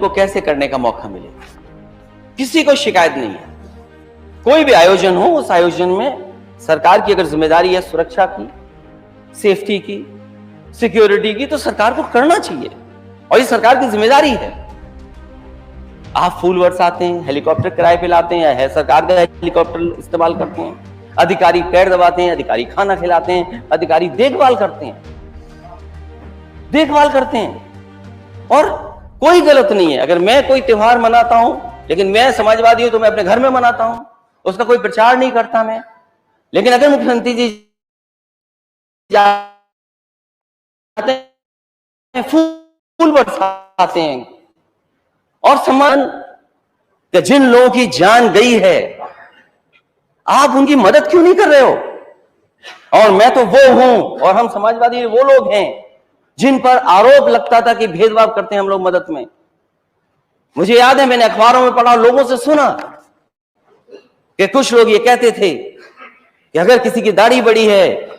को कैसे करने का मौका मिले। किसी को शिकायत नहीं है। कोई भी आयोजन हो, उस आयोजन में सरकार की अगर जिम्मेदारी है सुरक्षा की, सेफ्टी की, सिक्योरिटी की, तो सरकार को करना चाहिए और ये सरकार की जिम्मेदारी है। आप फूल बरसाते हैं, हेलीकॉप्टर किराए पे लाते हैं, है सरकार का हेलीकॉप्टर इस्तेमाल करते हैं, अधिकारी पैर दबाते हैं, अधिकारी खाना खिलाते हैं, अधिकारी देखभाल करते हैं, और कोई गलत नहीं है। अगर मैं कोई त्योहार मनाता हूं, लेकिन मैं समाजवादी हूं, तो मैं अपने घर में मनाता हूं, उसका कोई प्रचार नहीं करता मैं। लेकिन अगर मुख्यमंत्री जी जाते हैं, फूल बरसाते हैं और सम्मान, जिन लोगों की जान गई है, आप उनकी मदद क्यों नहीं कर रहे हो? और मैं तो वो हूं, और हम समाजवादी वो लोग हैं जिन पर आरोप लगता था कि भेदभाव करते हैं हम लोग मदद में। मुझे याद है, मैंने अखबारों में पढ़ा, लोगों से सुना कि कुछ लोग ये कहते थे कि अगर किसी की दाढ़ी बड़ी है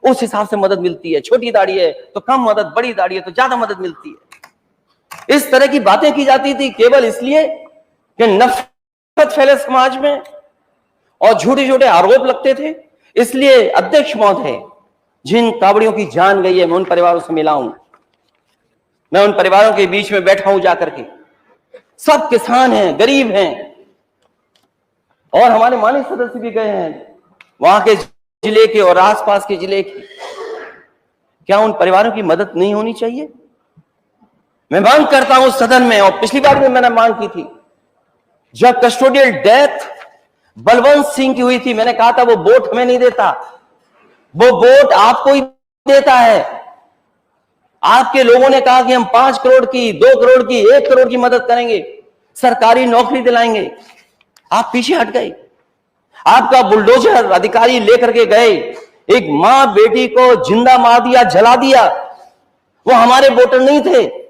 उस हिसाब से मदद मिलती है, छोटी दाढ़ी है तो कम मदद, बड़ी दाढ़ी है तो ज्यादा मदद मिलती है। इस तरह की बातें की जाती थी केवल इसलिए कि नफरत फैले समाज में और झूठे झूठे आरोप लगते थे। इसलिए अध्यक्ष महोदय, जिन कावड़ियों की जान गई है, मैं उन परिवारों से मिला हूं, मैं उन परिवारों के बीच में बैठा हूं जाकर के। सब किसान हैं, गरीब हैं, और हमारे माननीय सदस्य भी गए हैं वहां के जिले के और आसपास के जिले के। क्या उन परिवारों की मदद नहीं होनी चाहिए? मैं मांग करता हूं सदन में, और पिछली बार भी मैंने मांग की थी, जब कस्टोडियल डेथ बलवंत सिंह की हुई थी, मैंने कहा था वो वोट हमें नहीं देता, वो वोट आपको ही देता है। आपके लोगों ने कहा कि हम 5 करोड़ की, 2 करोड़ की, 1 करोड़ की मदद करेंगे, सरकारी नौकरी दिलाएंगे। आप पीछे हट गए। आपका बुलडोजर अधिकारी लेकर के गए, एक मां बेटी को जिंदा मार दिया, जला दिया। वो हमारे वोटर नहीं थे।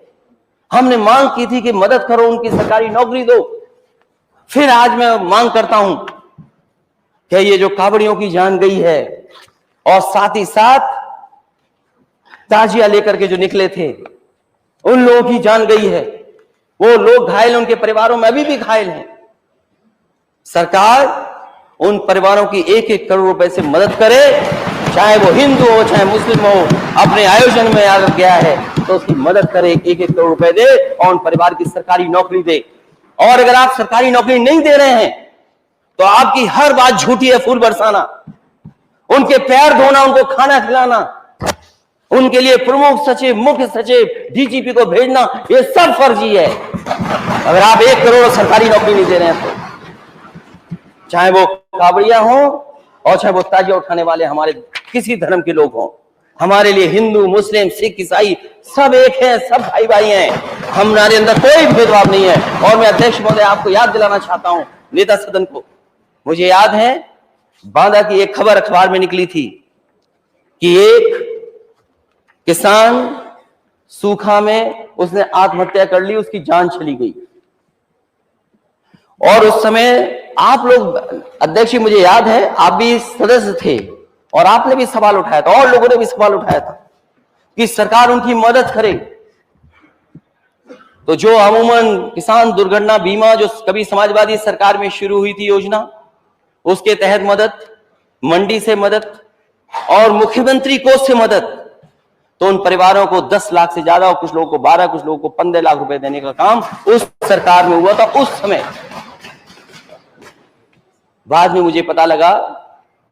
हमने मांग की थी कि मदद करो, उनकी सरकारी नौकरी दो। फिर आज मैं मांग करता हूं कि ये जो कावड़ियों की जान गई है, और साथ ही साथ ताजिया लेकर के जो निकले थे, उन लोगों की जान गई है, वो लोग घायल, उनके परिवारों में अभी भी घायल हैं। सरकार उन परिवारों की 1-1 करोड़ रुपए से मदद करे, चाहे वो हिंदू हो चाहे मुस्लिम हो। अपने आयोजन में अगर गया है तो उसकी मदद करे, 1-1 करोड़ रुपए दे और उन परिवार की सरकारी नौकरी दे। और अगर आप सरकारी नौकरी नहीं दे रहे हैं तो आपकी हर बात झूठी है। फूल बरसाना, उनके पैर धोना, उनको खाना खिलाना, उनके लिए प्रमुख सचिव, मुख्य सचिव, डीजीपी को भेजना, ये सब फर्जी है। अगर आप 1 करोड़ सरकारी नौकरी नहीं दे रहे हैं तो, चाहे वो कावड़िया हो और चाहे वो ताजिया उठाने वाले हमारे किसी धर्म के लोग हों, हमारे लिए हिंदू, मुस्लिम, सिख, ईसाई सब एक हैं, सब भाई भाई हैं। हमारे अंदर कोई भेदभाव नहीं है। और मैं अध्यक्ष महोदय आपको याद दिलाना चाहता हूं, नेता सदन को, मुझे याद है बांदा की एक खबर अखबार में निकली थी कि एक किसान सूखा में उसने आत्महत्या कर ली, उसकी जान चली गई। और उस समय आप लोग, अध्यक्ष जी मुझे याद है, आप भी सदस्य थे और आपने भी सवाल उठाया था, और लोगों ने भी सवाल उठाया था कि सरकार उनकी मदद करे। तो जो अमूमन किसान दुर्घटना बीमा जो कभी समाजवादी सरकार में शुरू हुई थी योजना, उसके तहत मदद, मंडी से मदद और मुख्यमंत्री कोष से मदद, तो उन परिवारों को 10 लाख से ज्यादा, और कुछ लोगों को 12, कुछ लोगों को 15 लाख रुपए देने का काम उस सरकार में हुआ था उस समय। बाद में मुझे पता लगा